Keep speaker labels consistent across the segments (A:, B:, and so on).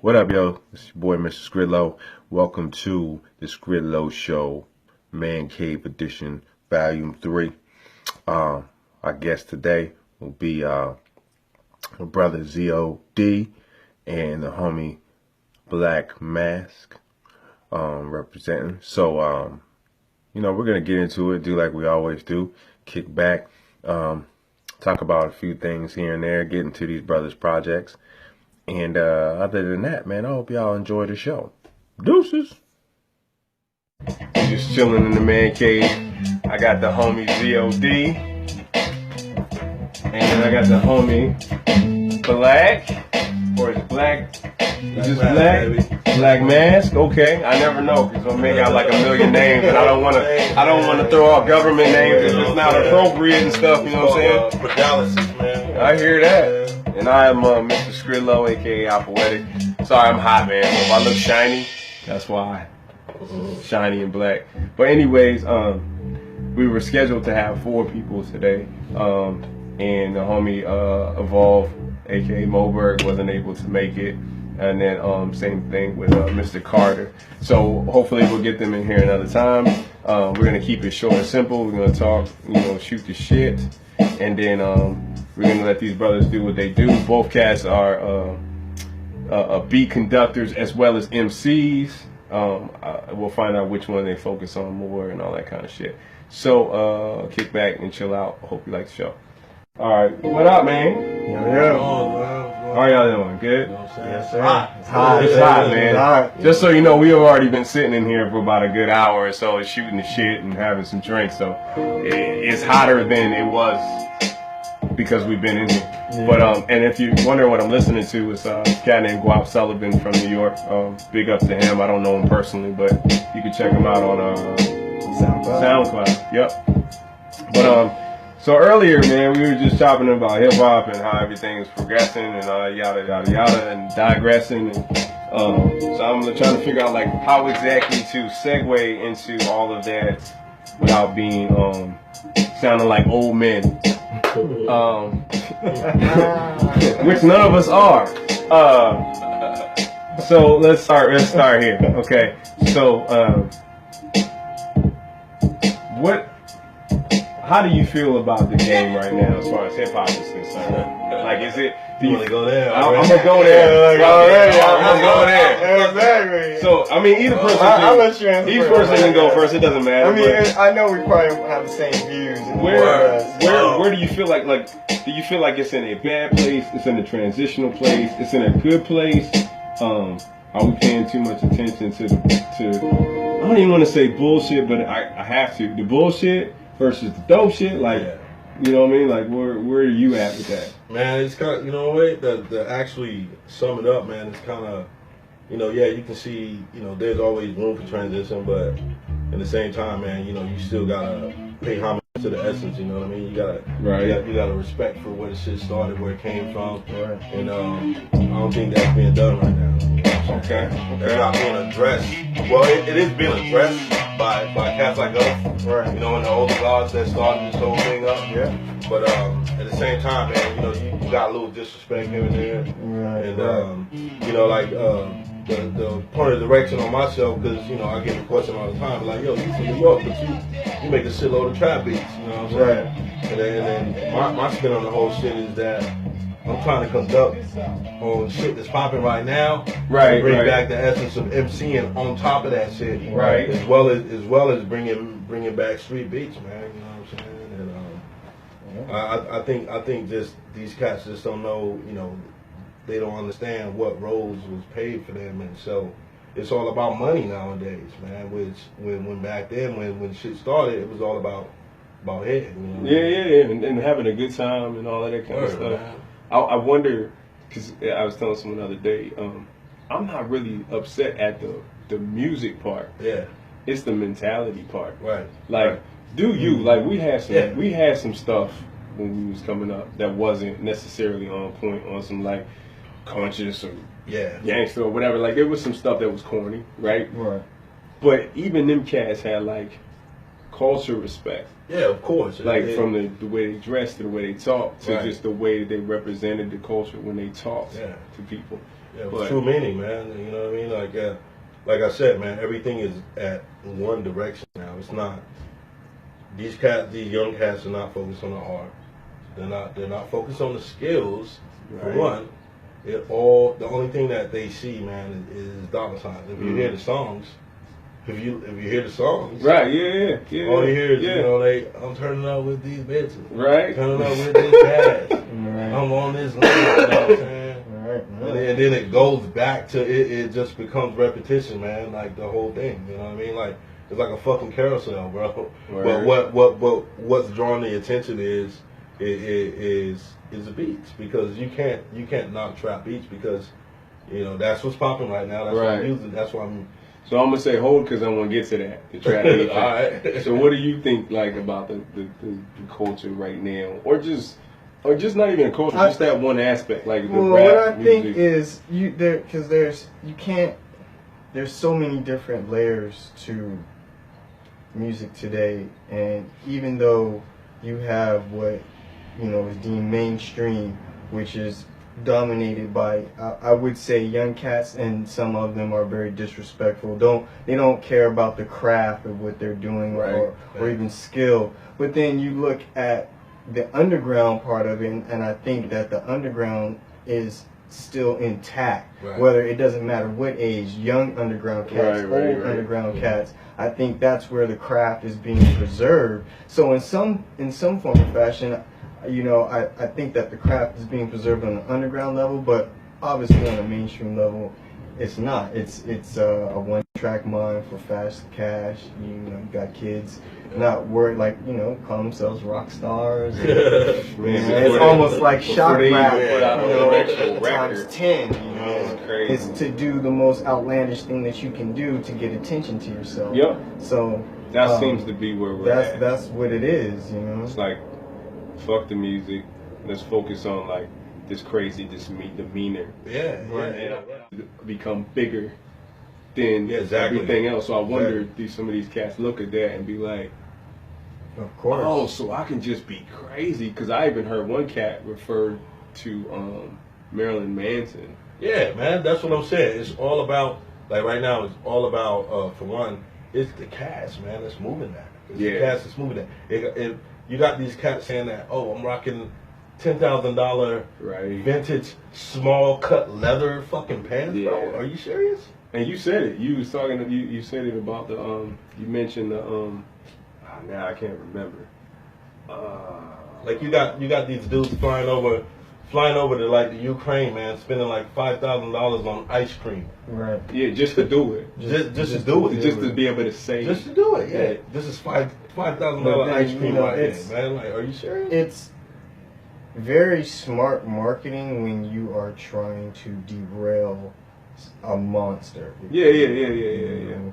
A: What up, yo? It's your boy, Mr. Skridlow. Welcome to the Skridlow Show, Man Cave Edition, Volume 3. Our guest today will be my brother Zeoh Deeh and the homie Black Mask representing. So, we're going to get into it, do like we always do, kick back, talk about a few things here and there, get into these brothers' projects. And other than that, man, I hope y'all enjoy the show. Deuces. Just chilling in the man cave. I got the homie Zeoh Deeh. And I got the homie Black. Or is it Black? Is this Black? Black Mask? Okay. I never know, because I'm making out like a million names, and I don't want to throw out government names if it's not appropriate and stuff, you know what I'm saying?
B: Paralysis, man.
A: I hear that. And I am Mr. Skridlow, aka Poetic. Sorry, I'm hot, man. So if I look shiny, that's why. Shiny and black. But anyways, we were scheduled to have 4 people today. And the homie Evolve, aka Moberg, wasn't able to make it. And then same thing with Mr. Carter. So hopefully we'll get them in here another time. We're gonna keep it short and simple. We're gonna talk, shoot the shit. And then we're gonna let these brothers do what they do. Both cats are beat conductors as well as MCs. We'll find out which one they focus on more and all that kind of shit. So kick back and chill out. Hope you like the show. All right, what up, man? How y'all doing? Good?
B: Yes, sir.
A: It's hot, man. Just so you know, we have already been sitting in here for about a good hour or so, shooting the shit and having some drinks. So it's hotter than it was because we've been in here. Yeah. But and if you're wondering what I'm listening to, it's a guy named Guap Sullivan from New York. Big up to him. I don't know him personally, but you can check him out on SoundCloud. Yep. But so earlier, man, we were just talking about hip hop and how everything's progressing and yada yada yada and digressing. And so I'm trying to figure out like how exactly to segue into all of that without being sounding like old men, which none of us are. So let's start here. Okay. So how do you feel about the game right now as far as hip hop is concerned? Like, is it?
B: Do you want to go there?
A: I'm gonna go there. I'm gonna go there.
B: Exactly.
A: So, I mean, either person.
B: I'll let you answer.
A: Each person can go first. It doesn't matter.
B: I mean, I know we probably have the same views.
A: Where do you feel like do you feel like it's in a bad place? It's in a transitional place? It's in a good place? Are we paying too much attention to I don't even want to say bullshit, but I have to. The bullshit versus the dope shit, like, you know what I mean? Like, where are you at with that?
B: Man, it's kind of, to actually sum it up, man, it's kind of, you can see, there's always room for transition, but at the same time, man, you still gotta pay homage to the essence, you know what I mean? You gotta respect for where the shit started, where it came from, and I don't think that's being done right now.
A: Okay.
B: It's not being addressed. Well, it is being addressed by cats like us, right? And the older guards that started this whole thing up. Yeah. But at the same time, man, you got a little disrespect here and there, right? And the point of direction on myself, because I get the question all the time, like, yo, you from New York, but you make a shitload of trap beats, you know what I'm saying? Right. And then my spin on the whole shit is that I'm trying to conduct on shit that's popping right now,
A: right?
B: Bring back the essence of MCing on top of that shit,
A: right?
B: As well as bringing back street beats, man. You know what I'm saying? And I think just these cats just don't know, they don't understand what roles was paid for them, and so it's all about money nowadays, man. Which when back then when shit started, it was all about head.
A: Yeah, and having a good time and all of that kind of stuff. Man. I wonder, because I was telling someone the other day, I'm not really upset at the music part.
B: Yeah.
A: It's the mentality part.
B: Right.
A: Like, do you, like, we had some stuff when we was coming up that wasn't necessarily on point on some, like, conscious or gangster or whatever. Like, there was some stuff that was corny, right?
B: Right.
A: But even them cats had, like, culture respect.
B: Yeah, of course.
A: Like from the way they dress to the way they talk to
B: Right.
A: just the way that they represented the culture when they talked
B: Yeah.
A: to people.
B: Yeah,
A: But-
B: true meaning, man. You know what I mean? Like I said, man, everything is at one direction now. It's not these young cats are not focused on the art. They're not focused on the skills. For
A: Right.
B: one, the only thing that they see, man, is dollar signs. If you hear the songs, if you hear the songs,
A: Right, yeah.
B: all you hear is
A: yeah.
B: you know I'm turning up with these bitches,
A: Right.
B: turning up with this cash.
C: Right.
B: I'm on this line, you know what I'm saying?
C: Right.
B: And then it goes back to it just becomes repetition, man. Like the whole thing, you know what I mean? Like it's like a fucking carousel, bro.
A: Right.
B: But what's drawing the attention is the beats, because you can't knock trap beats, because you know that's what's popping right now. That's what
A: Right.
B: I'm using. That's why I'm.
A: So I'm gonna say hold because I want to get to that. The trap beat.
B: All right.
A: So what do you think like about the culture right now, or just not even a culture, just that one aspect, like the
C: Well,
A: rap
C: what I
A: music.
C: think is there's so many different layers to music today, and even though you have what is deemed mainstream, which is dominated by I would say young cats, and some of them are very disrespectful. They don't care about the craft of what they're doing, or even skill. But then you look at the underground part of it, and I think that the underground is still intact.
B: Right.
C: Whether it doesn't matter what age, young underground cats, old underground cats. I think that's where the craft is being preserved. So in some form or fashion, I think that the craft is being preserved on the underground level, but obviously on the mainstream level, it's not. It's a one-track mind for fast cash. You got kids not worried, call themselves rock stars. It's almost like shock rap, times 10.
A: It's crazy.
C: It's to do the most outlandish thing that you can do to get attention to yourself.
A: Yep.
C: So
A: That seems to be where we're at.
C: That's what it is.
A: It's like, fuck the music. Let's focus on like this crazy demeanor. And become bigger than everything else. So I wonder if some of these cats look at that and be like,
C: of course.
A: oh, so I can just be crazy. Because I even heard one cat refer to Marilyn Manson.
B: Yeah, man, that's what I'm saying. It's all about, like right now, it's all about, for one, it's the cats, man, that's moving that. It's the cats that's moving that. You got these cats saying that, oh, I'm rocking $10,000 vintage small cut leather fucking pants, bro. Are you serious?
A: And you said it. You was talking. You said it about the. You mentioned the. Now I can't remember.
B: Like you got these dudes flying over to like the Ukraine, man, spending like $5,000 on ice cream.
C: Right.
A: Yeah, just to do it.
B: Just to do it.
A: Just to be able to say.
B: Just to do it. Yeah. This is $5,000 ice cream right here, man. Like, are you serious?
C: It's very smart marketing when you are trying to derail a monster.
A: Yeah.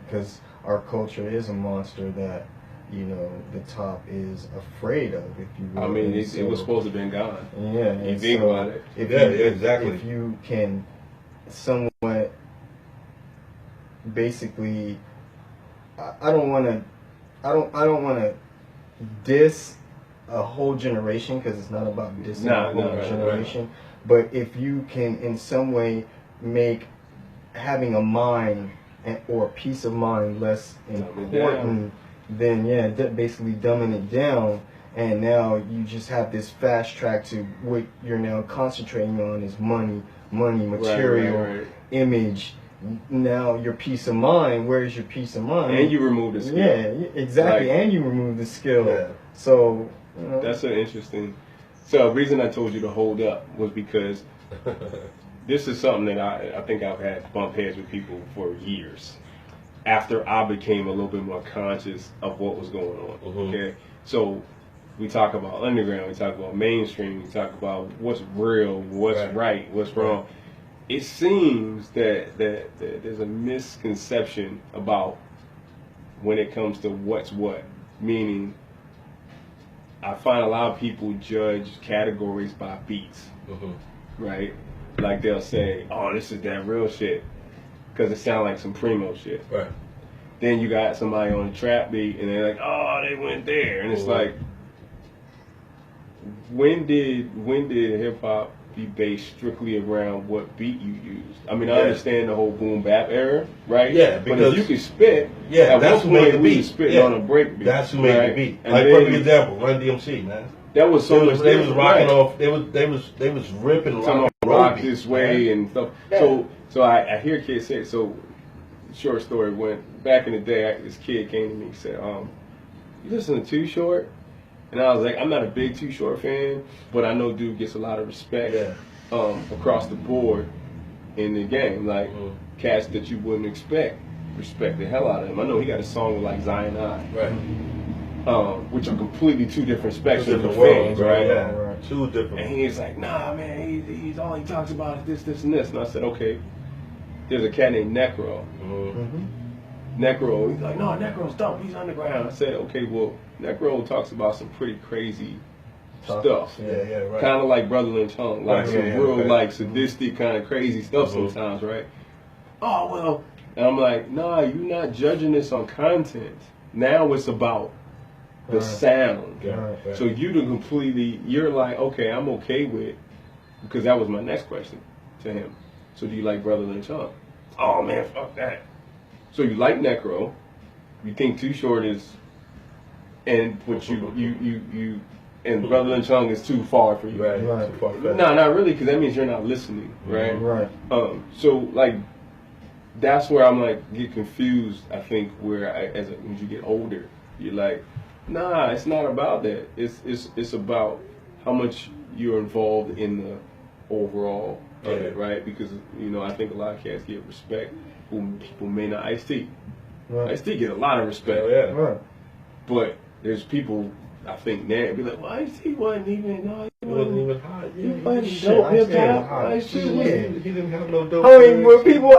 C: Because our culture is a monster that the top is afraid of. If you will.
A: I mean, it was supposed to have been gone.
C: Yeah.
A: You think about it.
B: Exactly.
C: If you can somewhat, basically, I don't want to diss a whole generation, because it's not about dissing a whole generation. But if you can in some way make having a mind or peace of mind less important, then basically dumbing it down, and now you just have this fast track to what you're now concentrating on is money, material, image. Now your peace of mind, where is your peace of mind?
A: And you remove the skill.
C: Yeah, exactly, and you remove the skill. Yeah. So
A: that's an interesting. So the reason I told you to hold up was because this is something that I think I've had bump heads with people for years. After I became a little bit more conscious of what was going on. Okay, so we talk about underground, we talk about mainstream, we talk about what's real, what's right, what's wrong. It seems that there's a misconception about when it comes to what's what. Meaning, I find a lot of people judge categories by beats, right? Like they'll say, "Oh, this is that real shit," because it sounds like some primo shit.
B: Right.
A: then you got somebody on a trap beat, and they're like, oh, they went there, and it's like, when did hip hop be based strictly around what beat you used? I mean, I understand the whole boom bap era, right?
B: Yeah,
A: but if you could spit,
B: at
A: that's
B: one point we
A: was spitting on a break beat.
B: That's who made the beat.
A: And
B: like
A: then,
B: perfect example, Run DMC, man.
A: That was so much.
B: They was rocking off. They was ripping
A: rock this way and stuff.
B: Yeah.
A: So I hear kids say. So short story. When back in the day, this kid came to me and said, "You listen to Too Short?" And I was like, "I'm not a big Too Short fan, but I know dude gets a lot of respect across the board in the game. Like cats that you wouldn't expect respect the hell out of him. I know he got a song with like Zion I.
B: Right.
A: Which are completely two different spectrums of
B: worlds,
A: fans, right?
B: Yeah. Two different.
A: And he's like, nah, man, he's all he talks about is this, and this. And I said, okay, there's a cat named Necro. Necro, he's like, no, Necro's dope, he's underground. I said, okay, well, Necro talks about some pretty crazy stuff.
B: Yeah, right.
A: Kind of like Brother Lynch Hung, like some real, like, sadistic kind of crazy stuff sometimes, right? Oh, well, and I'm like, nah, you're not judging this on content. Now it's about the sound. So you're like, okay, I'm okay with, because that was my next question to him. So do you like Brother Lynch Hung? Oh man, fuck that. So you like Necro, you think Too Short is, but you and Brother Lynch Hung is too far for you.
B: Right. Too far.
A: No, not really, because that means you're not listening, right?
C: Right.
A: So like, that's where I'm like get confused. I think where as you get older, you're like, nah, it's not about that. It's about how much you're involved in the overall of it, right? Because I think a lot of cats get respect who people may not. Ice-T,
C: Right.
A: Ice-T get a lot of respect,
C: Right.
A: but there's people I think now be like, well, Ice-T wasn't even. No,
B: He wasn't even hot.
A: He wasn't dope hip hop.
B: He didn't have no dope.
C: I mean, when people,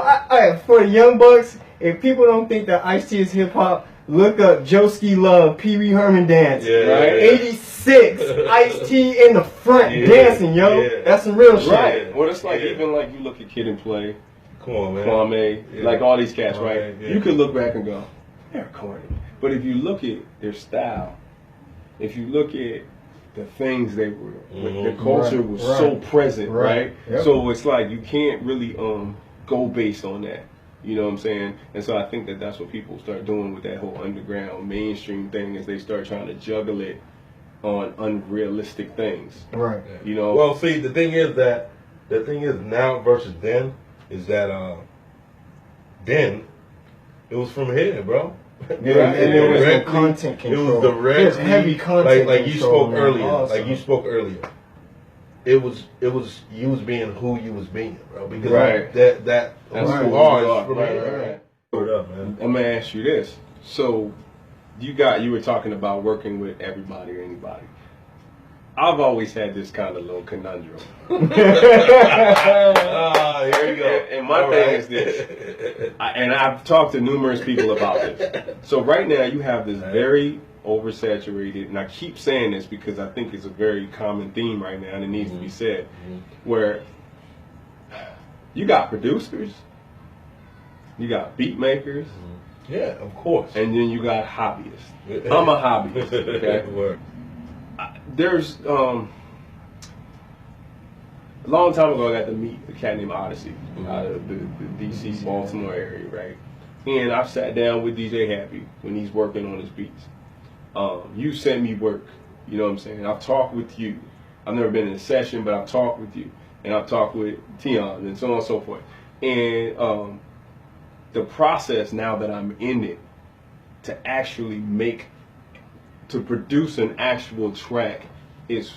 C: for the young bucks, if people don't think that Ice-T is hip hop, look up Joski Love, Pee Wee Herman dance.
B: Yeah,
A: right?
C: 86, Ice-T in the front dancing, yo.
B: Yeah.
C: That's some real shit.
A: Right. Well, it's like even like you look at Kid and Play,
B: Come on, man.
A: Kwame, like all these cats, right?
B: Yeah.
A: You could look back and go, they're corny. But if you look at their style, if you look at the things they were, the culture was so present, right?
C: Yep.
A: So it's like you can't really go based on that. You know what I'm saying? And so I think that that's what people start doing with that whole underground mainstream thing, is they start trying to juggle it on unrealistic things.
C: Right.
A: You know?
B: Well, see, the thing is now versus then is that then it was from here, bro.
C: Yeah, and there was no content control.
B: It was directly.
C: There's heavy content
B: like you spoke earlier.
C: also.
B: Like you spoke earlier. It was you was being who you was being, bro. Because that's who you are.
A: Right.
B: Word up, man.
A: I'm gonna ask you this. So you were talking about working with everybody or anybody. I've always had this kind of little conundrum.
B: Here you go.
A: And my thing is this, and I've talked to numerous people about this. So right now you have this very oversaturated, and I keep saying this because I think it's a very common theme right now and it needs to be said, where you got producers, you got beat makers,
B: Yeah, of course.
A: and then you got hobbyists. I'm a hobbyist, okay?
B: Word.
A: There's a long time ago I got to meet a cat named Odyssey out of the DC Baltimore area, right? And I've sat down with DJ Happy when he's working on his beats. You send me work, you know what I'm saying? I've talked with you. I've never been in a session, but I've talked with you, and I've talked with Tion and so on and so forth. And the process now that I'm in it to actually to produce an actual track is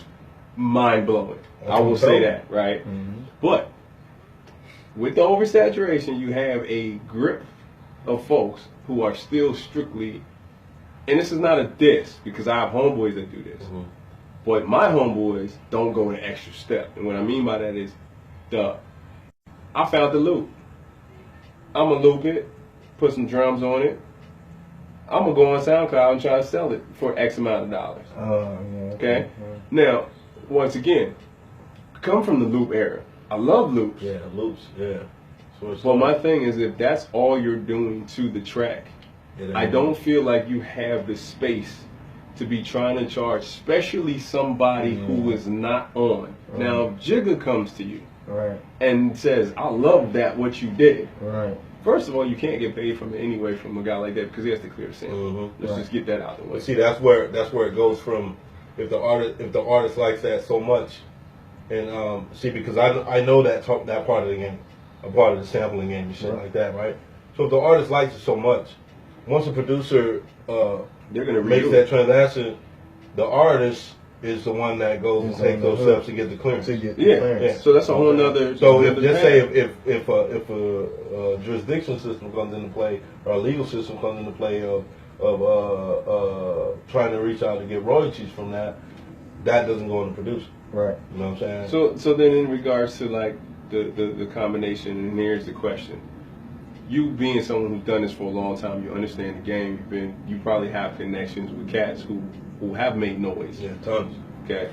A: mind-blowing. I will say that, right? But with the oversaturation, you have a grip of folks who are still strictly, and this is not a diss because I have homeboys that do this, but my homeboys don't go an extra step. And what I mean by that is, I found the loop. I'm gonna loop it, put some drums on it. I'm gonna go on SoundCloud and try to sell it for X amount of dollars. Okay? Now, once again, come from the loop era. I love loops.
B: Yeah, loops. Yeah.
A: Well, my thing is, if that's all you're doing to the track, I don't feel like you have the space to be trying to charge, especially somebody who is not on. Now, if Jigga comes to you and says, "I love that what you did," first of all, you can't get paid from it anyway from a guy like that because he has to clear the sample. Let's just get that out of the way.
B: But see, that's where it goes from. If the artist likes that so much, and see, because I know that part of the game, a part of the sampling game and shit like that, right? So if the artist likes it so much, once a producer
A: they're gonna
B: makes that transaction, the artist is the one that goes and takes those steps to get the clearance.
A: Yeah. So that's a whole nother.
B: So if a jurisdiction system comes into play or a legal system comes into play of trying to reach out to get royalties from that doesn't go on the producer.
C: Right.
B: You know what I'm saying?
A: So then in regards to like the combination, and here's the question. You being someone who's done this for a long time, you understand the game. You probably have connections with cats who have made noise.
B: Yeah, tons.
A: Okay.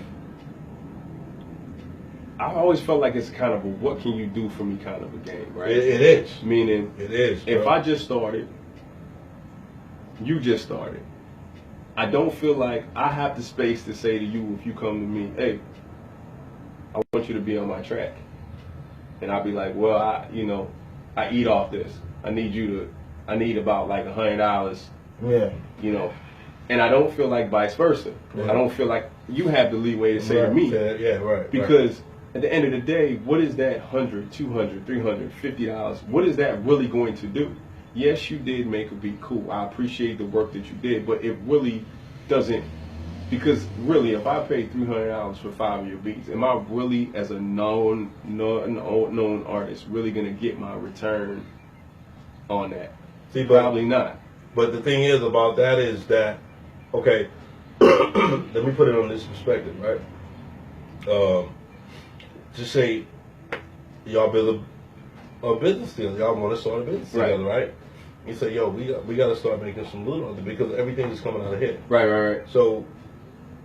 A: I always felt like it's kind of a what can you do for me kind of a game, right?
B: It is.
A: Meaning,
B: it is. Bro.
A: If I just started, you just started. I don't feel like I have the space to say to you if you come to me, hey, I want you to be on my track. And I'll be like, well, I eat off this. I need about like $100.
C: Yeah.
A: You know, and I don't feel like vice versa. I don't feel like you have the leeway to say to me.
B: Yeah, right.
A: Because at the end of the day, what is that $100, $200, $300, $50? What is that really going to do? Yes, you did make a beat, cool. I appreciate the work that you did, but it really doesn't. Because really, if I pay $300 for 5 of your beats, am I really, as a known artist, really gonna get my return on that?
B: See,
A: probably not.
B: But the thing is about that is that, okay, let me put it on this perspective, right? Just say y'all build a business deal. Y'all want to start a business together, right? You say, yo, we got to start making some loot on it because everything is coming out of here.
A: Right.
B: So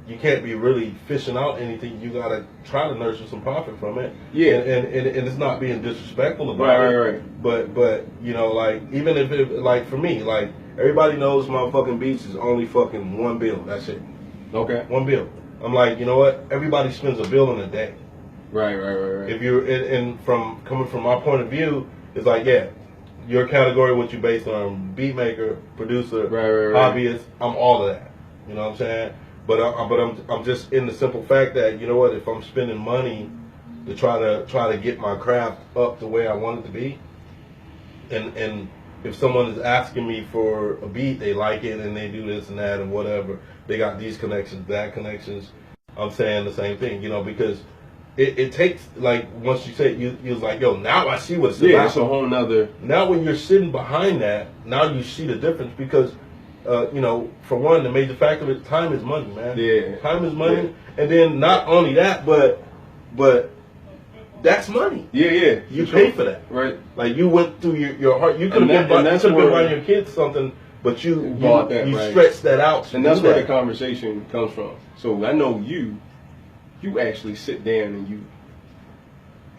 B: you can't be really fishing out anything. You got to try to nurture some profit from it.
A: Yeah.
B: And it's not being disrespectful about it.
A: Right.
B: But you know, like, even if it, like, for me, like, everybody knows my fucking beats is only fucking one bill. That's it.
A: Okay.
B: One bill. I'm like, you know what? Everybody spends a bill in a day.
A: Right.
B: If you're and from coming from my point of view, it's like, yeah, your category, what you based on, beat maker, producer, hobbyist. I'm all of that. You know what I'm saying? But I'm just in the simple fact that, you know what, if I'm spending money to try to get my craft up the way I want it to be, and if someone is asking me for a beat, they like it and they do this and that and whatever, they got these connections, that connections, I'm saying the same thing, you know, because it takes, like, once you say it, you was like, yo, now I see what it's about.
A: Yeah, it's a whole nother.
B: Now when you're sitting behind that, now you see the difference because, you know, for one, the major factor is time is money, man.
A: Yeah.
B: Time is money. Yeah. And then not only that, but that's money.
A: Yeah.
B: You pay for that.
A: Right.
B: Like, you went through your heart. You could have been buying your kids something, but you stretched that out.
A: And that's where the conversation comes from. So I know you actually sit down and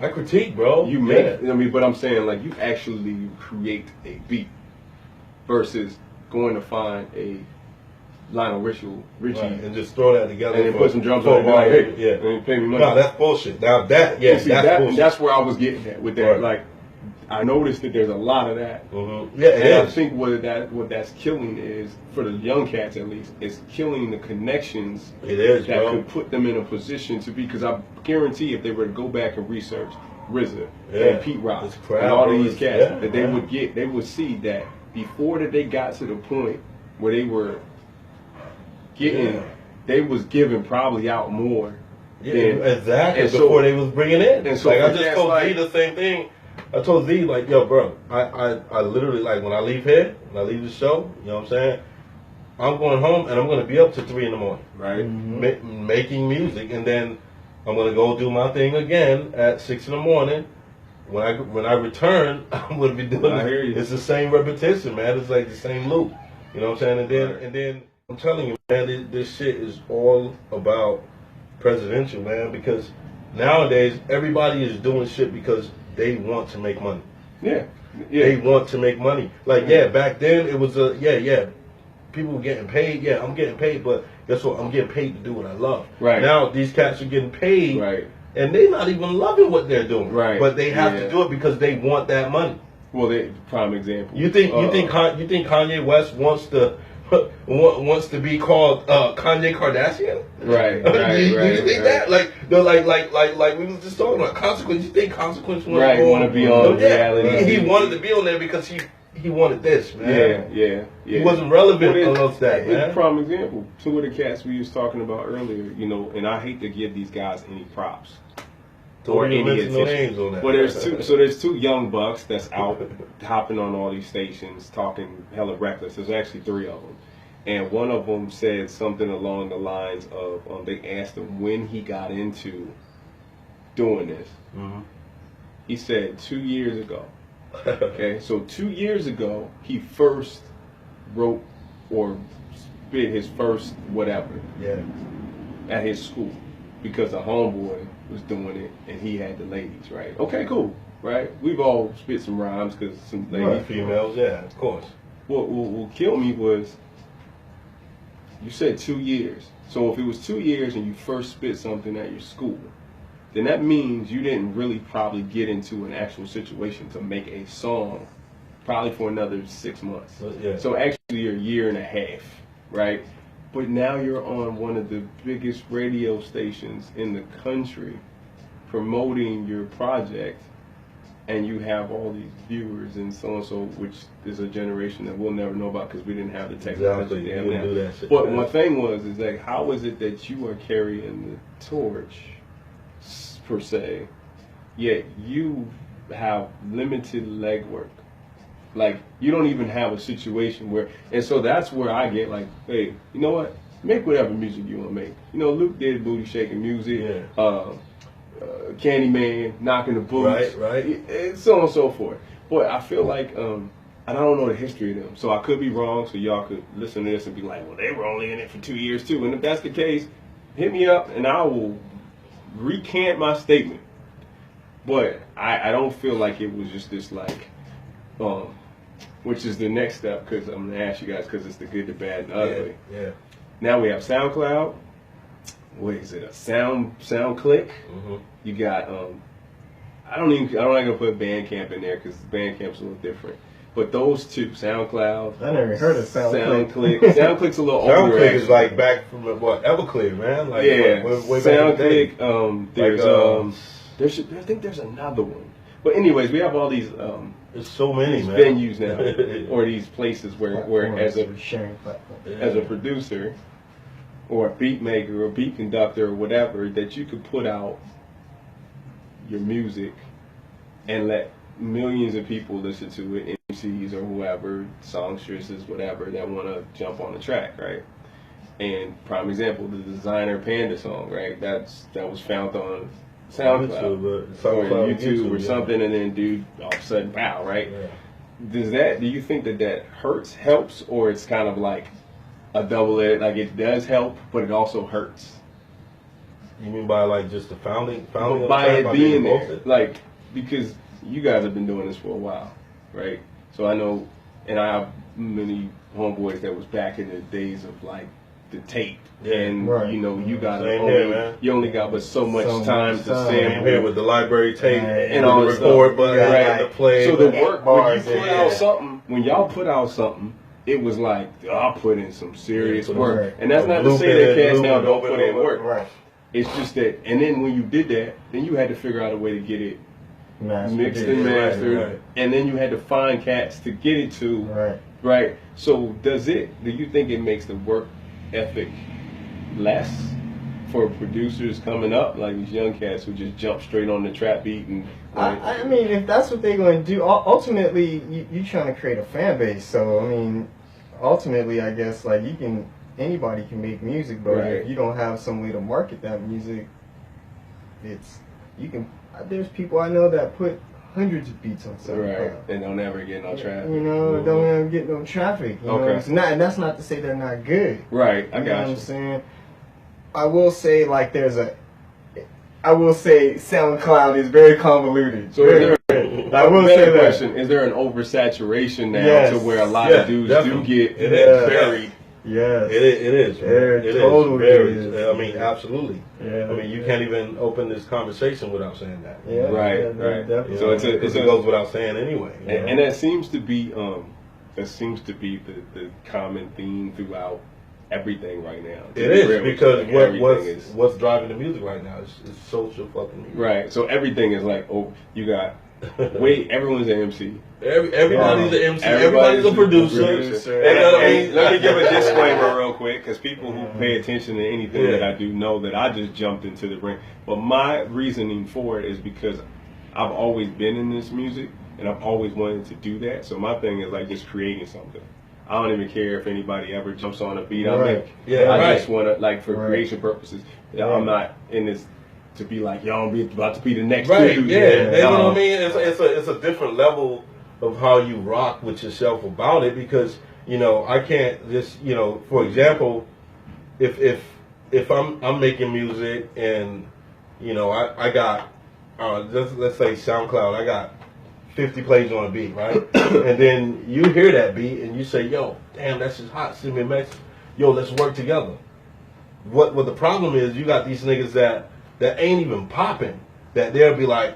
B: I critique, bro.
A: You make, I mean, but I'm saying, like, you actually create a beat versus going to find a Lionel Richie
B: and just throw that together
A: and then put some drums on it and be like, hey, pay me money.
B: No, that's bullshit. Now that, that's bullshit.
A: That's where I was getting at with that. Right. Like, I noticed that there's a lot of that.
B: Mm-hmm. Yeah,
A: and I think what that's killing is, for the young cats at least, is killing the connections that could put them in a position to be. Because I guarantee if they were to go back and research RZA and Pete Rock and all of these cats, that they would see that before that they got to the point where they were getting, they was giving probably out more.
B: Yeah, exactly. Before they was bringing in.
A: And so,
B: like, I just told Z the same thing. I told Z, like, yo, bro, I literally, like, when I leave here, when I leave the show, you know what I'm saying, I'm going home and I'm going to be up to 3 in the morning.
A: Right.
B: Making music. And then I'm going to go do my thing again at 6 in the morning. When I return, I'm going to be doing it. It's the same repetition, man. It's like the same loop. You know what I'm saying? And then I'm telling you, man, this shit is all about presidential, man, because nowadays everybody is doing shit because they want to make money.
A: Yeah.
B: They want to make money. Like, back then it was people were getting paid. Yeah, I'm getting paid, but guess what? I'm getting paid to do what I love.
A: Right.
B: Now these cats are getting paid,
A: right,
B: and they're not even loving what they're doing.
A: Right.
B: But they have to do it because they want that money.
A: Well, prime example.
B: You think Kanye West wants to be called Kanye Kardashian?
A: Right.
B: You think that? Like we was just talking about Consequence. You think Consequence
A: want to be on reality?
B: He wanted to be on there because he wanted this, man.
A: Yeah.
B: He wasn't relevant enough that, man.
A: Prime example. Two of the cats we was talking about earlier, you know, and I hate to give these guys any props. Or any attention. Names on that. Well, there's two young bucks that's out hopping on all these stations talking hella reckless. There's actually three of them, and one of them said something along the lines of they asked him when he got into doing this. Mm-hmm. He said 2 years ago. Okay, so 2 years ago he first wrote or spit his first whatever at his school because a homeboy was doing it and he had the ladies, right? Okay, cool, right? We've all spit some rhymes because some ladies,
B: females, of course.
A: What killed me was you said 2 years. So if it was 2 years and you first spit something at your school, then that means you didn't really probably get into an actual situation to make a song probably for another 6 months. So actually you're a year and a half, right? But now you're on one of the biggest radio stations in the country promoting your project, and you have all these viewers and so and so, which is a generation that we'll never know about because we didn't have the technology they have now. But my thing is like, how is it that you are carrying the torch, per se, yet you have limited legwork? Like, you don't even have a situation where, and so that's where I get like, hey, you know what? Make whatever music you want to make. You know, Luke did booty shaking music, Candyman, knocking the boots,
B: right,
A: and so on and so forth. But I feel like, and I don't know the history of them, so I could be wrong, so y'all could listen to this and be like, well, they were only in it for 2 years too. And if that's the case, hit me up and I will recant my statement. But I don't feel like it was just this like, which is the next step, because I'm going to ask you guys, because it's the good, the bad, and the ugly.
B: Yeah.
A: Now we have SoundCloud. What is it? A SoundClick. Mm-hmm. You got I'm not gonna put Bandcamp in there because Bandcamp's a little different. But those two, SoundCloud.
C: I never heard of SoundClick.
A: SoundClick's a little older.
B: SoundClick is like back from Everclear, man. Like, way
A: SoundClick. I think there's another one. But anyways, we have all these.
B: There's so many
A: venues now, or these places where as a producer, or a beat maker, or beat conductor, or whatever, that you could put out your music and let millions of people listen to it, MCs or whoever, songstresses, whatever, that want to jump on the track, right? And prime example, the Designer Panda song, right? That was found on SoundCloud or YouTube or something, and then dude, all of a sudden, wow, right? Yeah. Do you think that helps, or it's kind of like a double-edged, like it does help, but it also hurts?
B: You mean by like just the founding
A: by it being there, like, because you guys have been doing this for a while, right? So I know, and I have many homeboys that was back in the days of like the tape, and you know, you got you only got but so much time to sample
B: here with the library tape
A: and all the
B: record button and the play.
A: So the work when you put out something, when y'all put out something, it was like, I'll put in some serious work, and that's not to say that cats now don't put in work. Right. It's just that, and then when you did that, then you had to figure out a way to get it mixed and mastered, and then you had to find cats to get it to, right? So do you think it makes the work ethic less for producers coming up, like these young cats who just jump straight on the trap beat? And
C: I mean, if that's what they're going to do, ultimately you're trying to create a fan base. So I mean, ultimately, I guess like anybody can make music, but if you don't have some way to market that music, there's people I know that put hundreds of beats on SoundCloud.
A: And don't ever get no traffic.
C: You know, don't ever get no traffic. You know? And that's not to say they're not good.
A: Right, I got you.
C: You know what I'm saying? I will say SoundCloud is very convoluted.
A: So
C: I will say that.
A: Question: is there an oversaturation now to where a lot of dudes
B: definitely.
A: do get buried?
C: Yes.
B: It is.
C: It
B: totally
C: is.
B: I mean, absolutely.
C: Yeah.
B: I mean, you can't even open this conversation without saying that.
C: Yeah.
A: Right.
C: Definitely.
A: So it
B: goes without saying anyway.
A: And that seems to be the common theme throughout everything right now.
B: It is because what's driving the music right now is social fucking music.
A: Right. So everything is like, oh, you got everyone's an MC.
B: Everybody's an MC. Everybody's a producer.
A: And let me give a disclaimer real quick, because people who pay attention to anything that I do know that I just jumped into the ring. But my reasoning for it is because I've always been in this music, and I've always wanted to do that. So my thing is like just creating something. I don't even care if anybody ever jumps on a beat. I just want to, like, for creation purposes. I'm not in this to be like, yo, I'm about to be the next dude.
B: You know what I mean? It's a different level of how you rock with yourself about it, because, you know, I can't just, you know, for example, if I'm making music and, you know, I got let's say SoundCloud, I got 50 plays on a beat, right? And then you hear that beat and you say, yo, damn, that's just hot, send me a message. Yo, let's work together. What the problem is, you got these niggas that ain't even popping, that they'll be like,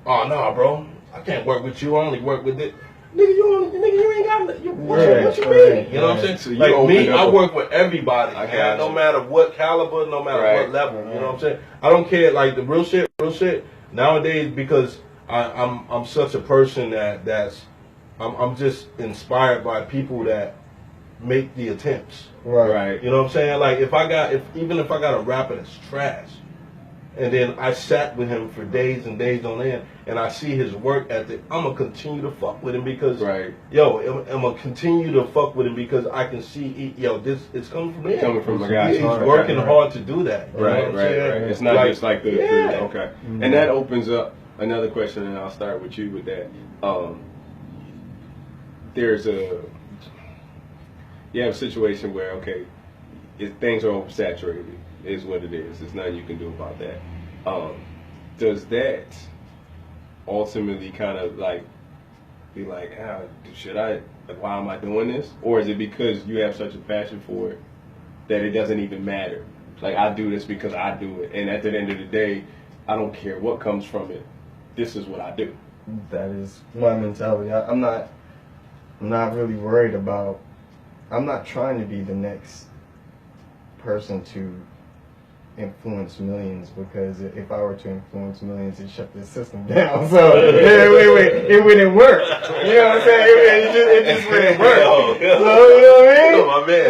B: oh, nah, bro, I can't work with you, I only work with it. Nigga, you ain't got nothing. What you mean? You know what I'm saying? So like me, I work with everybody, man, no matter what caliber, no matter what level. You know what I'm saying? I don't care, like the real shit nowadays, because I'm such a person I'm just inspired by people that make the attempts.
C: Right.
B: You know what I'm saying? Like even if I got a rapper that's trash, and then I sat with him for days and days on end, and I see his work ethic, I'm gonna continue to fuck with him because I'm gonna continue to fuck with him because I can see it's coming from him.
A: Coming from a guy.
B: He's working hard to do that. You know what I'm saying?
A: It's not just like the okay. And that opens up another question, and I'll start with you with that. You have a situation where, okay, things are oversaturated, is what it is. There's nothing you can do about that. Does that ultimately kind of like be like, why am I doing this? Or is it because you have such a passion for it that it doesn't even matter? Like, I do this because I do it, and at the end of the day, I don't care what comes from it. This is what I do.
C: That is my mentality. I'm not really worried about. I'm not trying to be the next person to influence millions, because if I were to influence millions, it'd shut the system down. So it wouldn't work. You know what I'm saying? It just wouldn't work. So, you know what I mean?
B: My man.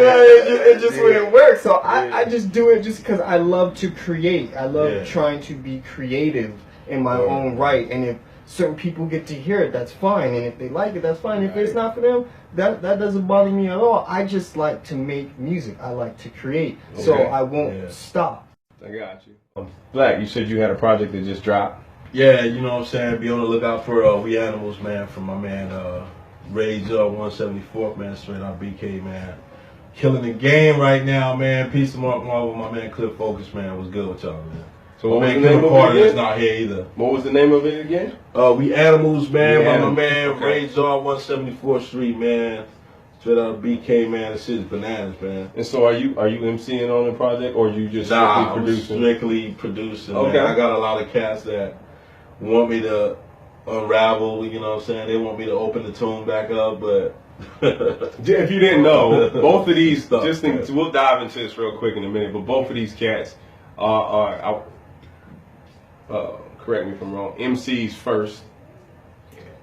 C: It just wouldn't work. So I just do it just because I love to create. I love trying to be creative in my own right. And if certain people get to hear it, that's fine. And if they like it, that's fine. If it's not for them, that doesn't bother me at all. I just like to make music. I like to create. So I won't stop.
A: I got you. Black, you said you had a project that just dropped.
B: Yeah, you know what I'm saying? Be on the lookout for We Animals, man, from my man Zeoh 174th, man, straight out BK, man. Killing the game right now, man. Peace to Marvel, my man Cliff Focus, man. What's good with y'all, man?
A: So what was the name of it again?
B: That's not here either.
A: What was the name of it again?
B: We Animals, man, by my man Zeoh 174th Street, man. Straight out of BK, man. This shit's bananas, man.
A: And so are you MCing on the project, or you just strictly producing?
B: Strictly producing, man. I got a lot of cats that want me to unravel, you know what I'm saying? They want me to open the tune back up, but
A: if you didn't know, both of these, we'll dive into this real quick in a minute, but both of these cats are correct me if I'm wrong, MCs first,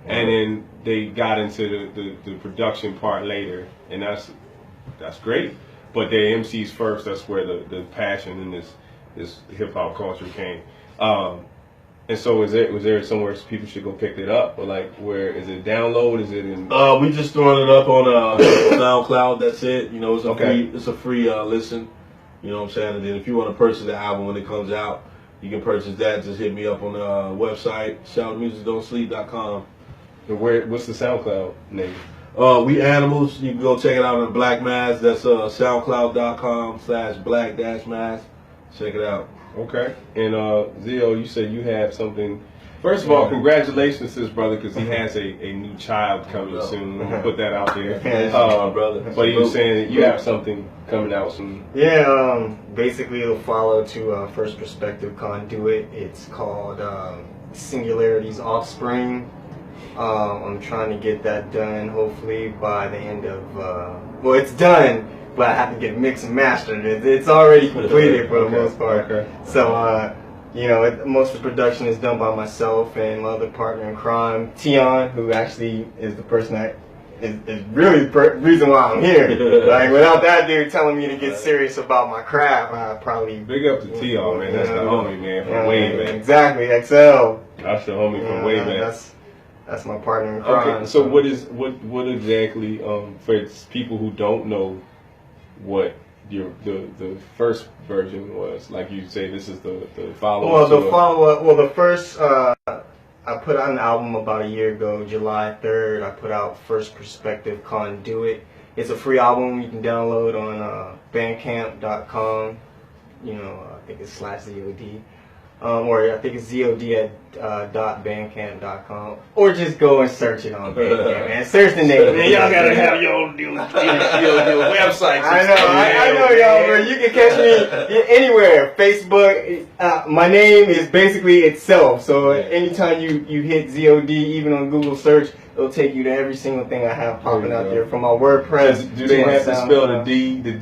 A: and then they got into the production part later, and that's great. But they're MCs first. That's where the passion in this hip hop culture came. And so was there somewhere people should go pick it up, or like where is it download? Is it in?
B: We just throwing it up on SoundCloud. That's it. You know, it's a free listen. You know what I'm saying? And then if you want to purchase the album when it comes out, you can purchase that. Just hit me up on the website, shoutmusicdon'tsleep.com.
A: And what's the SoundCloud name?
B: We Animals. You can go check it out on Black Mass. That's soundcloud.com/black-mass. Check it out.
A: Okay. And Zeoh, you said you have something First of all, congratulations to his brother because he has a new child coming soon. I'm gonna put that out there.
B: Brother.
A: But you were saying that you have something coming out soon.
C: Yeah, basically it'll follow to First Perspective Conduit. It's called Singularity's Offspring. I'm trying to get that done hopefully by the end of, well, it's done, but I have to get it mixed and mastered. It's already completed for the most part.
A: Okay.
C: So, you know, most of the production is done by myself and my other partner in crime, Tion, who actually is the person that is really the reason why I'm here. Like, without that dude telling me to get serious about my craft, I probably...
A: Big up to Tion, man. That's the homie, man, from way back.
C: Exactly, XL.
A: That's the homie from way back.
C: That's my partner in crime.
A: Okay, so what exactly, for people who don't know what the first version was, like you say, this is the follow-up.
C: Well, the first, I put out an album about a year ago, July 3rd. I put out First Perspective Conduit. It's a free album you can download on bandcamp.com. You know, I think it's /Zeoh Deeh. Or I think it's Zeoh Deeh .bandcamp.com, or just go and search it on Bandcamp, man. Search the name.
A: Man, y'all gotta have your websites.
C: I know, y'all, bro. You can catch me anywhere. Facebook. My name is basically itself. So anytime you hit Zeoh Deeh, even on Google search, it'll take you to every single thing I have popping out there, from my WordPress.
A: Do they have to spell the D, the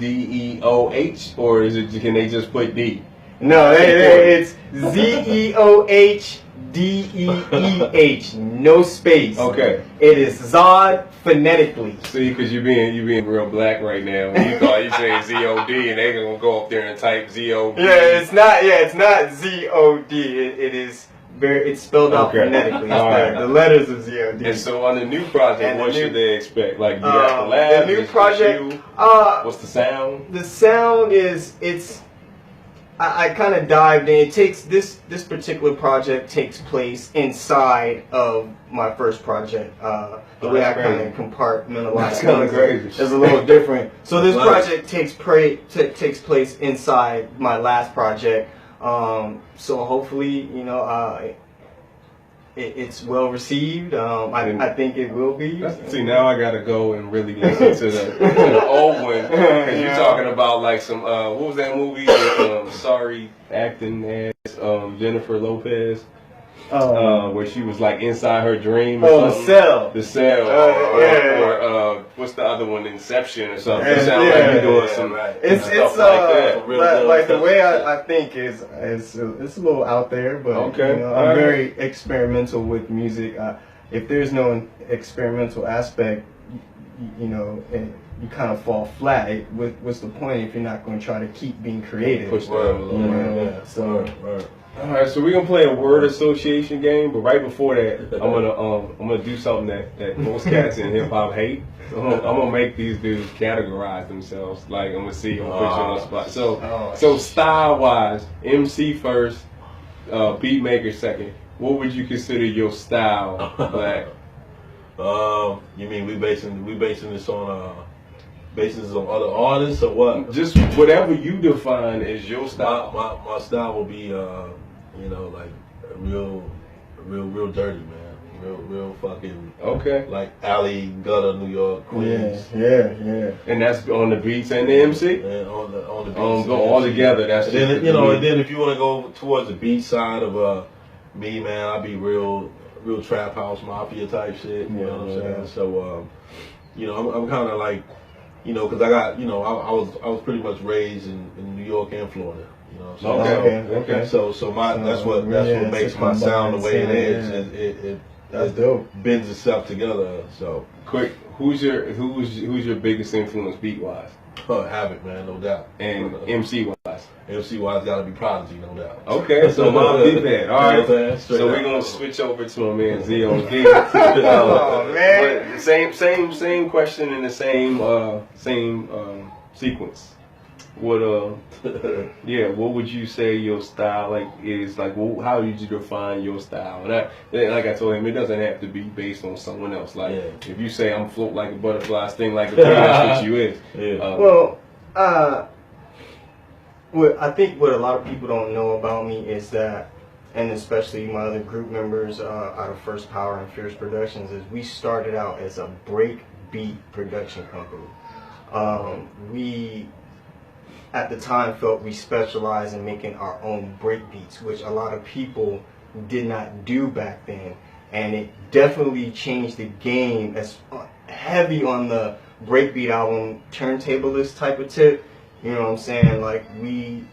A: DEOH, or can they just put D?
C: No, it's ZEOH DEEH, no space.
A: Okay.
C: It is Zod phonetically.
A: See, because you're being real black right now. You thought you saying Zeoh Deeh, and they gonna go up there and type Zeoh Deeh.
C: Yeah, it's not Zeoh Deeh. It's spelled out phonetically. The letters of Zeoh Deeh.
A: And so on the new project, what should they expect? Like, you got the lab,
C: the new project.
A: What's the sound?
C: The sound is I kind of dived in. It takes this particular project takes place inside of my first project. The way I kind of compartmentalize.
A: That's kind of crazy.
C: It's a little different. So this project takes place inside my last project. So hopefully, you know, it's well received. I think it will be.
A: See, now I gotta go and really listen to the old one, because you're talking about like some what was that movie with sorry acting as Jennifer Lopez, where she was like inside her dream. Or
C: The Cell.
A: The Cell. Or what's the other one? Inception or something. It sounds like you're doing some stuff like that.
C: Like the way I think is it's a little out there, but you know, I'm very experimental with music. If there's no experimental aspect, you know, you kind of fall flat. What's the point if you're not going to try to keep being creative?
A: Push that.
C: So.
A: All right, so we're gonna play a word association game, but right before that, I'm gonna do something that most cats in hip hop hate. So I'm gonna make these dudes categorize themselves. Like, I'm gonna see, I'm gonna put you on the spot. So style wise, MC first, beat maker second. What would you consider your style, Black?
B: You mean we basing this on other artists or what?
A: Just whatever you define as your style.
B: My style will be you know, like real dirty, man. Real fucking like alley gutter New York Queens.
C: Yeah.
A: And that's on the beats and the MC.
B: And on the beats.
A: Go all together. That's
B: and then you know, and then if you want to go towards the beat side of me, man, I'll be real trap house mafia type shit. You know what I'm saying? So you know, I'm kind of like, you know, because I got, you know, I was pretty much raised in New York and Florida. You know, so
A: okay.
B: So that's what makes my sound the way it is.
C: That's dope.
B: Bends itself together. So
A: quick, who's your biggest influence beat wise?
B: Havoc, man, no doubt.
A: And MC wise?
B: MC wise gotta be Prodigy, no doubt.
A: Okay, so my beat that. All right. So we're gonna switch over to my man Zeoh Deeh.
C: Oh man.
A: Same question in the same sequence. What what would you say your style is? Like, how did you define your style? And like I told him, it doesn't have to be based on someone else. Like, if you say I'm float like a butterfly, sting like a bee, that's what you is.
C: I think what a lot of people don't know about me is that and especially my other group members out of First Power and Fierce Productions, is we started out as a break beat production company. We at the time felt we specialized in making our own break beats, which a lot of people did not do back then, and it definitely changed the game as heavy on the breakbeat album turntablist type of tip. You know what I'm saying? Like, we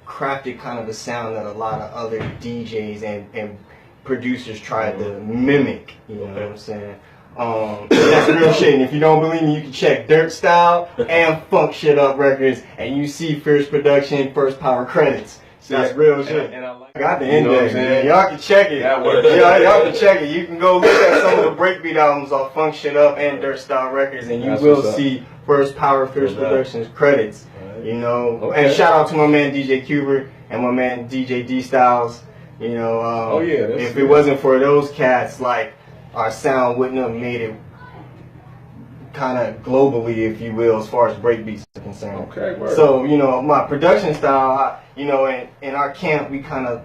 C: crafted kind of a sound that a lot of other DJs and producers tried to mimic. You know what I'm saying? That's real shit. And if you don't believe me, you can check Dirt Style and Funk Shit Up Records, and you see Fierce Production, First Power credits. So that's real shit. And I got the index, man. Y'all can check it. Y'all can check it. You can go look at some of the breakbeat albums off Funk Shit Up and Dirt Style Records, and you will see First Power, Fierce Productions credits. You know, and shout out to my man DJ Cuber and my man DJ D Styles. You know, if it wasn't for those cats, like, our sound wouldn't have made it kind of globally, if you will, as far as breakbeats are concerned.
A: Okay, word.
C: So, you know, my production style, you know, in our camp, we kind of,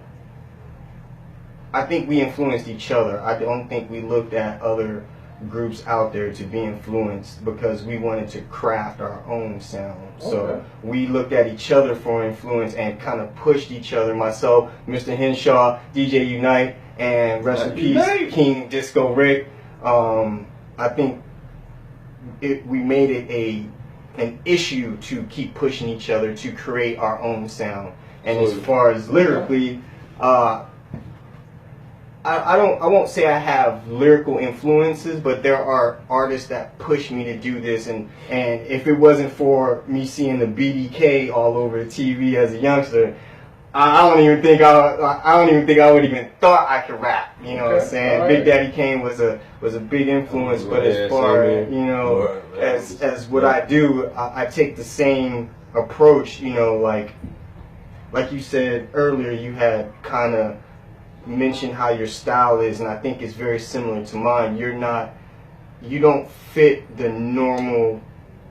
C: I think we influenced each other. I don't think we looked at other groups out there to be influenced, because we wanted to craft our own sound. So we looked at each other for influence and kind of pushed each other. Myself, Mr. Henshaw, DJ Unite, and rest in peace, King Disco Rick. I think we made it an issue to keep pushing each other to create our own sound. And as far as lyrically, I won't say I have lyrical influences, but there are artists that push me to do this, and if it wasn't for me seeing the BDK all over the TV as a youngster, I don't even think I would even thought I could rap. You know what I'm saying? Right. Big Daddy Kane was a big influence, but as far as, you know, as what I do, I take the same approach. You know, like you said earlier, you had kind of mentioned how your style is, and I think it's very similar to mine. You don't fit the normal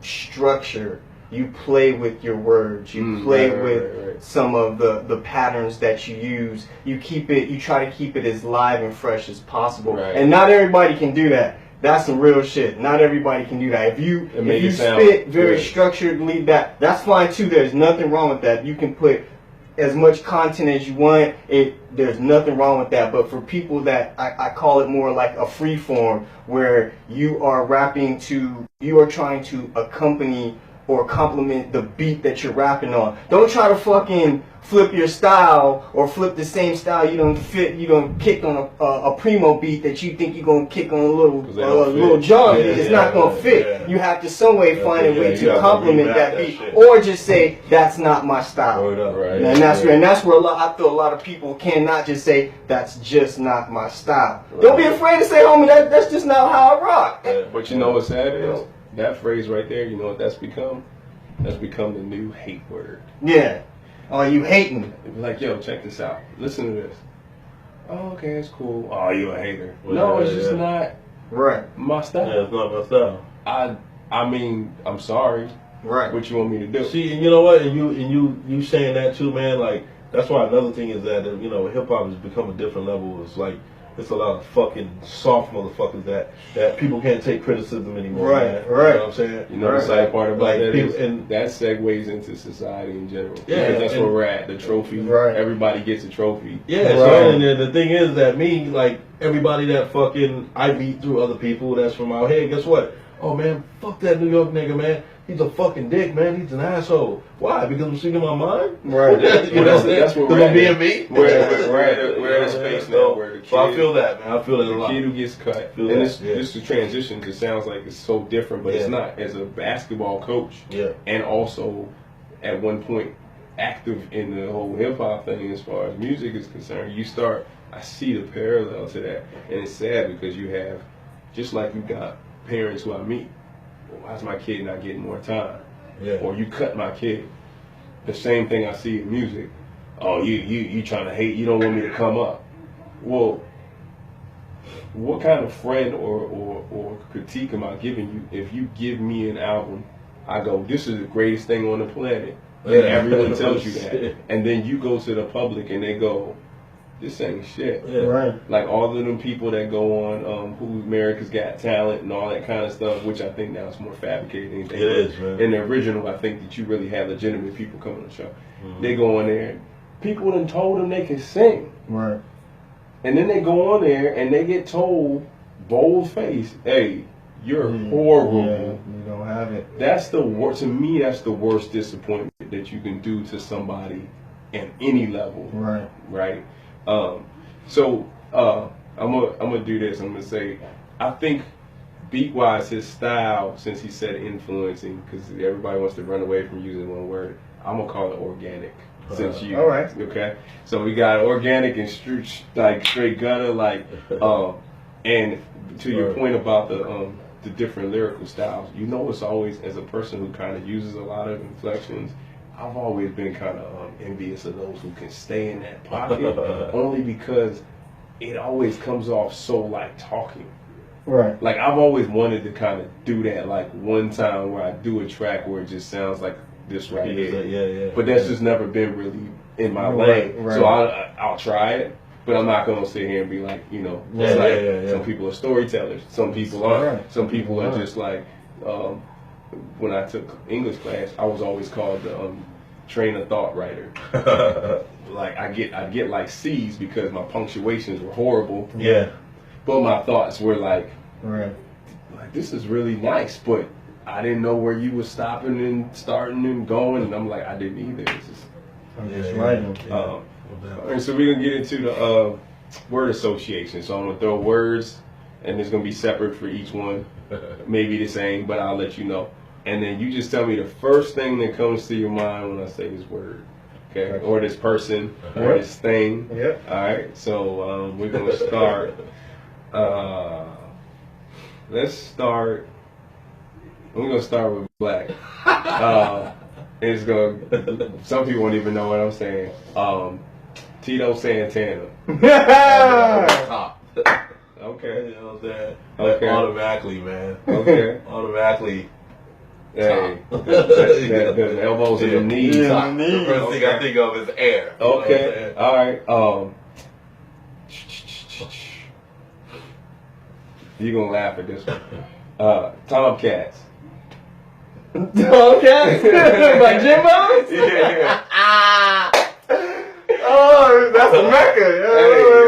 C: structure. You play with your words. You play with some of the patterns that you use. You try to keep it as live and fresh as possible. Right. And not everybody can do that. That's some real shit. Not everybody can do that. If you spit very structuredly, that's fine too. There's nothing wrong with that. You can put as much content as you want. There's nothing wrong with that. But for people that I call it more like a free form, where you are trying to accompany or complement the beat that you're rapping on. Don't try to fucking flip your style or flip the same style you don't kick on a primo beat that you think you're gonna kick on a little John beat. It's not gonna fit. You have to some way find a way to complement that beat, or just say that's not my style. And that's where I feel a lot of people cannot just say that's just not my style. Don't be afraid to say, homie, that's just not how I rock.
A: But you know what's sad is? That phrase right there, you know what that's become? That's become the new hate word.
C: Yeah. Oh, you hating?
A: Like, yo, check this out. Listen to this. Oh, okay, it's cool. Oh, you a hater. No, it's just not my style.
B: Yeah, it's not my style.
A: I mean, I'm sorry.
C: Right.
A: What you want me to do?
B: See, and you know what? And you saying that too, man. Like, that's why another thing is that, you know, hip hop has become a different level. It's like, it's a lot of fucking soft motherfuckers that people can't take criticism anymore.
C: Right.
B: You know what I'm saying?
A: You know the sad part about
B: like
A: that
B: people,
A: is that segues into society in general.
B: Yeah,
A: because that's where we're at. The trophy.
C: Right.
A: Everybody gets a trophy.
B: Yeah. Right. So, and then the thing is that like everybody that fucking I meet through other people that's from out here, guess what? Oh man, fuck that New York nigga, man. He's a fucking dick, man. He's an asshole. Why? Because I'm speaking my mind?
C: Right.
A: That's what we're at.
B: Being me?
A: We're at a space now where the kid,
B: so I feel that, man. I feel that a lot.
A: The kid who gets cut. And this the transition. It sounds like it's so different, but it's not. As a basketball coach, and also at one point active in the whole hip hop thing as far as music is concerned, I see the parallel to that. And it's sad because you have, just like you got parents who I meet, why's my kid not getting more time? Yeah. Or you cut my kid. The same thing I see in music. Oh, you trying to hate? You don't want me to come up? Well, what kind of friend or critique am I giving you if you give me an album? I go, this is the greatest thing on the planet, and everyone tells you that, and then you go to the public and they go, this ain't shit.
B: Yeah.
C: Right.
A: Like all of them people that go on Who America's Got Talent and all that kind of stuff, which I think now is more fabricated than anything.
B: It is, man.
A: In the original, I think that you really have legitimate people coming on the show.
B: Mhm.
A: They go on there, people done told them they can sing.
C: Right.
A: And then they go on there and they get told, bold face, hey, you're horrible.
C: Yeah, you don't have it.
A: That's the worst. To me, that's the worst disappointment that you can do to somebody at any level.
C: Right.
A: Right. So I'm gonna do this. I'm gonna say, I think beat-wise, his style, since he said influencing, because everybody wants to run away from using one word, I'm gonna call it organic. Since you,
C: all right.
A: Okay. So we got organic and straight gutter, and to your point about the different lyrical styles, it's always, as a person who kind of uses a lot of inflections, I've always been kind of envious of those who can stay in that pocket, only because it always comes off so like talking.
C: Right.
A: Like I've always wanted to kind of do that, like one time where I do a track where it just sounds like this right here.
B: Yeah.
A: But that's just never been really in my
C: Right,
A: lane.
C: right.
A: So I'll try it, but I'm not gonna sit here and be like, some people are storytellers, some people aren't.
C: Right.
A: Some people are just like, when I took English class, I was always called the train of thought writer. Like I'd get like C's because my punctuations were horrible.
B: Yeah.
A: But my thoughts were like this is really nice, but I didn't know where you were stopping and starting and going, and I'm like, I didn't either. It's just,
C: I'm just writing.
A: and so we're gonna get into the word association. So I'm gonna throw words, and it's gonna be separate for each one. Maybe the same, but I'll let you know. And then you just tell me the first thing that comes to your mind when I say this word, okay? Or this person, or this thing.
C: Yep.
A: All right. So we're gonna start. Let's start. I'm gonna start with Black. Some people won't even know what I'm saying. Tito Santana.
B: Top.
A: Okay.
B: You know what I'm saying?
A: Okay.
B: Automatically, man.
A: Okay.
B: Automatically.
A: Hey, the elbows and the knees.
C: Yeah.
B: The first thing I think of is air. You know what I'm
A: Okay.
B: saying?
A: All right. You're gonna laugh at this one. Tomcats.
C: Okay. Like Jimbo?
A: Yeah.
C: Oh, that's a mecca.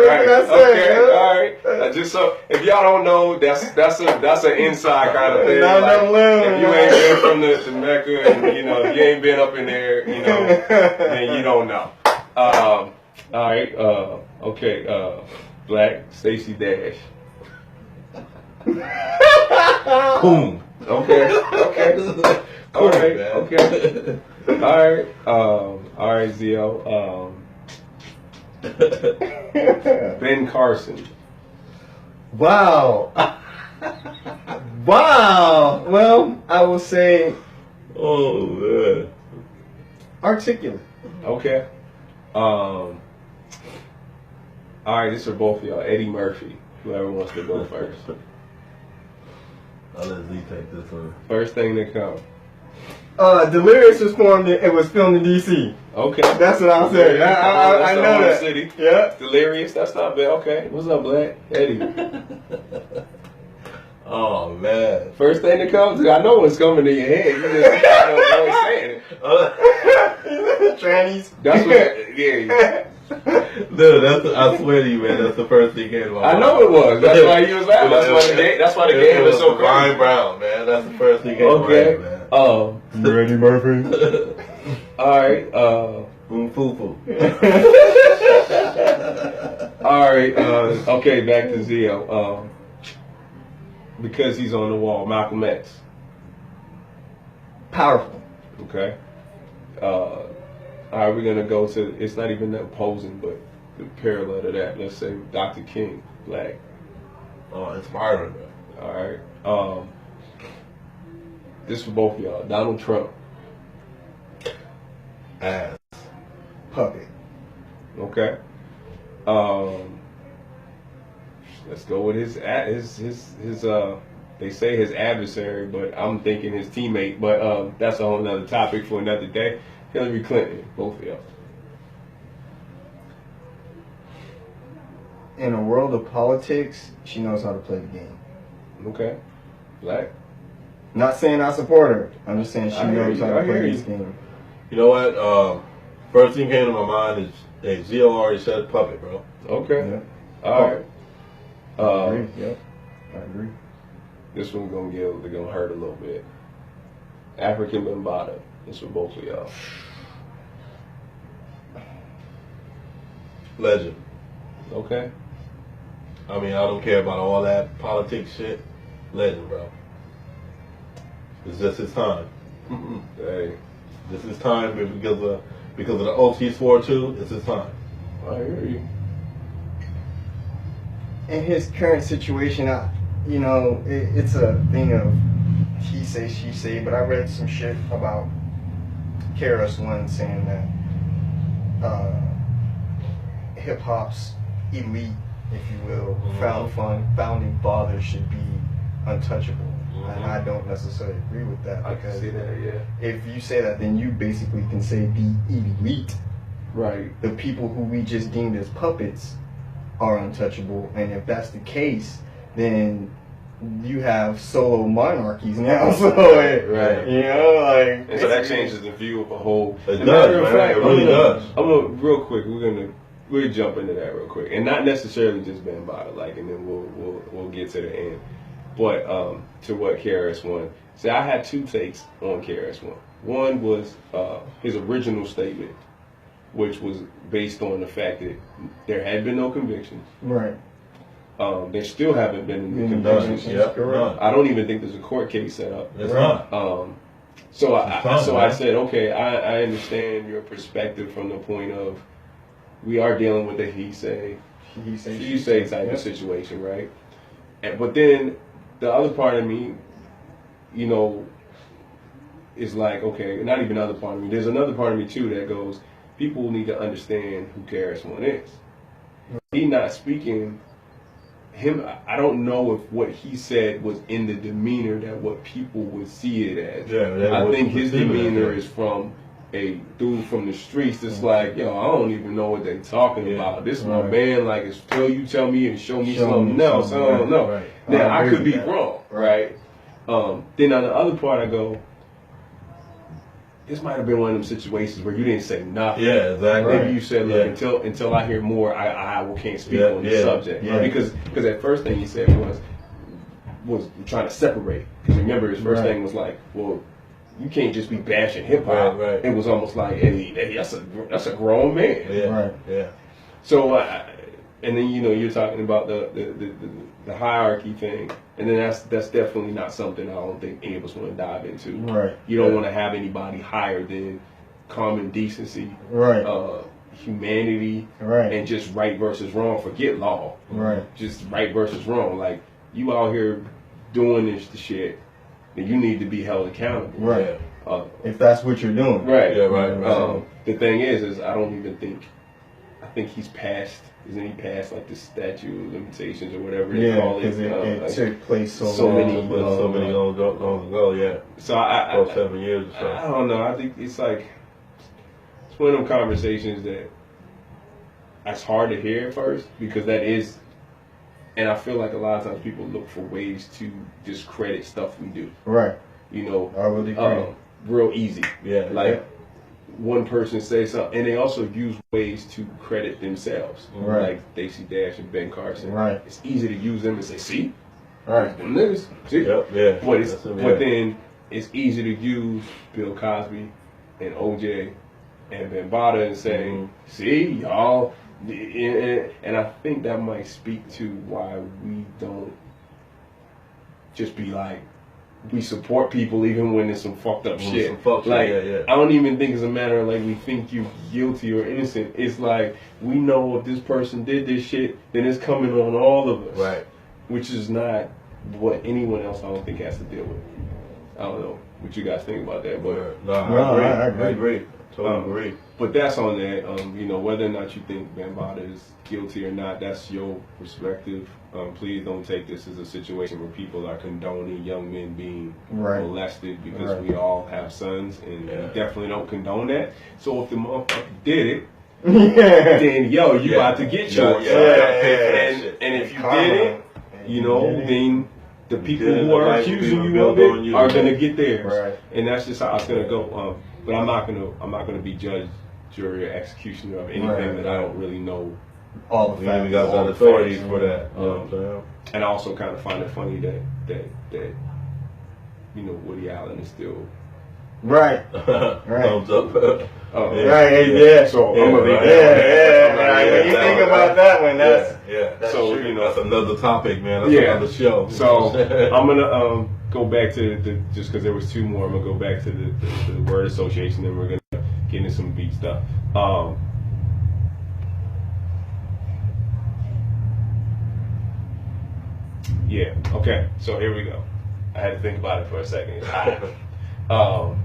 A: Right.
C: That's
A: Okay. All right. Just so if y'all don't know, that's an inside kind of thing. If you ain't been from the Mecca, and if you ain't been up in there, then you don't know. All right. Okay. Black Stacey Dash.
B: Coon.
A: Okay. All right.
B: Man.
A: Okay. All right, Zeoh. Ben Carson.
C: Wow. Wow. Well, I will say
B: Oh man.
C: articulate.
A: Okay. All right, this is for both of y'all. Eddie Murphy. Whoever wants to go first.
B: I'll let Z take this one.
A: First thing that comes.
C: Delirious was formed. It was filmed in D.C.
A: Okay.
C: That's what I'm saying. I
A: That's the
C: know
A: whole
C: that.
A: city.
C: Yeah.
A: Delirious. That's not bad. Okay. What's up, Black? Eddie.
B: Oh man.
A: First thing that comes. I know what's coming to your head. You just avoid saying it.
C: Trannies.
A: That's what. Yeah.
B: No, I swear to you, man, that's the first thing came to my mind.
A: I know it was. That's why he was laughing. That's why the game was so
B: Ryan
A: crazy.
B: Brown, man. That's the first thing came to my
A: Okay.
B: head, man.
C: Eddie Murphy.
A: All right.
B: Foo.
A: All right. Okay. Back to Zeoh. Because he's on the wall. Malcolm X.
C: Powerful.
A: Okay. All right. We're gonna go to. It's not even opposing, but the parallel to that. Let's say Dr. King. Black.
B: Oh, inspiring, man.
A: All right. This for both of y'all. Donald Trump.
B: Ass.
C: Puppet.
A: Okay. Let's go with his they say his adversary, but I'm thinking his teammate. But that's a whole nother topic for another day. Hillary Clinton, both of y'all.
C: in a world of politics, she knows how to play the game.
A: Okay. Black.
C: Not saying I support her. I'm just saying she knows how to
A: I hear
C: play
A: you.
C: this game.
B: You know what? First thing came to my mind is, hey, Zeoh already said puppet, bro.
A: Okay.
C: Yeah.
A: All right.
C: I agree. Yep. I agree.
A: This one's gonna hurt a little bit. African Bambaataa. This for both of y'all.
B: Legend.
A: Okay.
B: I mean, I don't care about all that politics shit. Legend, bro. It's just his time.
A: Hey,
B: This is time because of the oath he's for too. It's his time.
A: I hear you.
C: In his current situation, it's a thing of he say, she say, but I read some shit about KRS-One saying that hip hop's elite, if you will, founding fathers should be untouchable. And I don't necessarily agree with that.
A: I can see that, yeah.
C: If you say that, then you basically can say the elite,
A: Right.
C: the people who we just deemed as puppets, are untouchable. And if that's the case, then you have solo monarchies now. So,
A: Right.
C: you know, like.
A: And so that changes the view of a whole.
B: It
A: As a
B: does,
A: matter of
B: man.
A: fact,
B: It really does.
A: I'm gonna real quick. We'll jump into that real quick, and not necessarily just Bambaataa, like, and then we'll get to the end. But to what KRS-One. See, I had two takes on KRS-One. One was his original statement, which was based on the fact that there had been no convictions.
C: Right.
A: There still haven't been any
B: None.
A: convictions.
B: Yep. None.
A: I don't even think there's a court case set up.
B: It's not.
A: So
B: It's
A: I said, okay, I understand your perspective from the point of we are dealing with a he say, she say type of situation, right? But then the other part of me, you know, is like, okay, not even another part of me. There's another part of me too that goes, people need to understand who KRS-One is. He not speaking. I don't know if what he said was in the demeanor that what people would see it as.
B: Yeah,
A: I think his demeanor is from a dude from the streets that's like, yo, I don't even know what they talking about. This is my band, like, it's till you tell me and show me something else. I don't know.
B: Right.
A: Now, I could be
C: that.
A: wrong, right? Then on the other part, I go, this might have been one of them situations where you didn't say nothing.
B: Yeah, exactly.
A: Maybe you said, look, until I hear more, I can't speak on this subject.
C: Yeah.
A: Because that first thing he said was trying to separate. Because remember, his first thing was like, well, you can't just be bashing hip hop.
B: Right.
A: It was almost like, hey, that's a grown man.
B: Yeah.
C: Right.
B: Yeah.
A: So, and then you're talking about the hierarchy thing, and then that's definitely not something I don't think any of us want to dive into.
C: Right.
A: You don't want to have anybody higher than common decency,
C: Right.
A: humanity,
C: Right.
A: and just right versus wrong. Forget law.
C: Right.
A: Just right versus wrong. Like, you out here doing this shit, then you need to be held accountable.
C: Right.
B: Yeah.
C: If that's what you're doing.
A: Right.
B: Yeah, right.
A: The thing is I don't even think. I think he's past. Isn't he past like the statute of limitations or whatever they
C: Yeah,
A: call it?
C: because it took place so
A: many
C: long.
B: long ago. Yeah.
A: So I
B: 7 years or so.
A: I don't know. I think it's like it's one of them conversations that's hard to hear at first because that is, and I feel like a lot of times people look for ways to discredit stuff we do.
C: Right.
A: You know,
C: I would agree.
A: real easy.
B: Yeah.
A: Like one person says something, and they also use ways to credit themselves.
C: Right.
A: Like Stacey Dash and Ben Carson.
C: Right.
A: It's easy to use them and say, see?
C: Right.
A: Them niggas. See?
B: Yep. Yeah.
A: But then it's easy to use Bill Cosby and OJ and Bambaataa and say, see, y'all. And I think that might speak to why we don't just be like, we support people even when there's some fucked up shit. Like,
B: yeah.
A: I don't even think it's a matter of like we think you guilty or innocent. It's like we know if this person did this shit, then it's coming on all of us.
B: Right.
A: Which is not what anyone else I don't think has to deal with. I don't know what you guys think about that, but
B: I agree. Totally agree.
A: But that's on that. Whether or not you think Bambaataa is guilty or not, that's your perspective. Please don't take this as a situation where people are condoning young men being molested because we all have sons, and we definitely don't condone that. So if the motherfucker did it, then yo, you about to get yours. And if you didn't, you know, then the people who are accusing you of it are gonna get theirs.
C: Right.
A: And that's just how it's gonna go. But I'm not gonna be judge, jury, or executioner of anything that I don't really know.
C: All the facts.
B: We got the authorities for that. You know what I'm saying?
A: And I also kind of find it funny that you know, Woody Allen is still
C: Right.
B: Thumbs up.
C: Right. Yeah.
A: So I'm gonna leave that.
C: Yeah. When you think about that one, that's
A: so
C: true.
A: you know,
B: that's another topic, man. That's another show.
A: So I'm gonna go back to the just because there was two more. I'm gonna go back to the word association, and we're gonna get into some beat stuff. Yeah. Okay. So here we go. I had to think about it for a second. It's hot.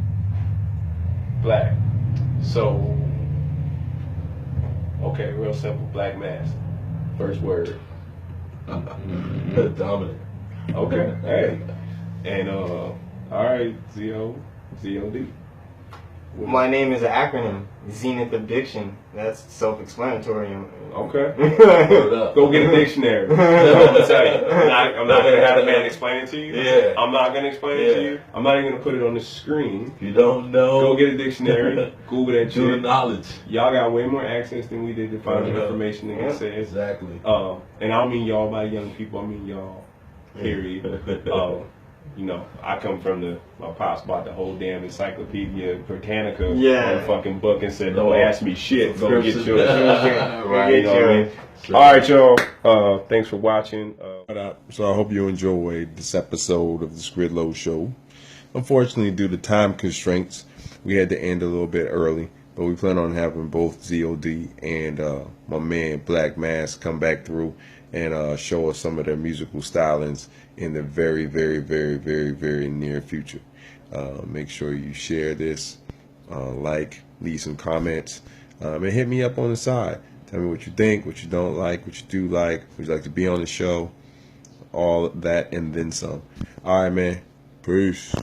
A: Black. So, okay, real simple. Black mask. First word.
B: Dominant.
A: Okay. Hey. And all right, Zeoh Deeh.
C: My name is an acronym, Zenith of Diction. That's self-explanatory.
A: Okay. Go get a dictionary. I'm gonna tell you. I'm not gonna have a man explain it to you.
B: Yeah.
A: I'm not gonna explain it to you. I'm not even gonna put it on the screen.
B: If you don't know,
A: Go get a dictionary. Google that
B: do the
A: shit.
B: knowledge.
A: Y'all got way more access than we did to find the information that it says.
B: Exactly.
A: And I don't mean y'all by young people. I mean y'all. Period. You know, I come from my pops bought the whole damn Encyclopedia Britannica on the fucking book and said, don't ask me shit, go get yours.
C: Right,
A: you know what I mean? All right, y'all. Thanks for watching. So I hope you enjoyed this episode of the Skridlow Show. Unfortunately, due to time constraints, we had to end a little bit early, but we plan on having both Zeoh Deeh and my man Black Mask come back through and show us some of their musical stylings in the very, very, very, very, very near future. Make sure you share this, leave some comments, and hit me up on the side. Tell me what you think, what you don't like, what you do like, would you like to be on the show, all that and then some. All right, man. Peace.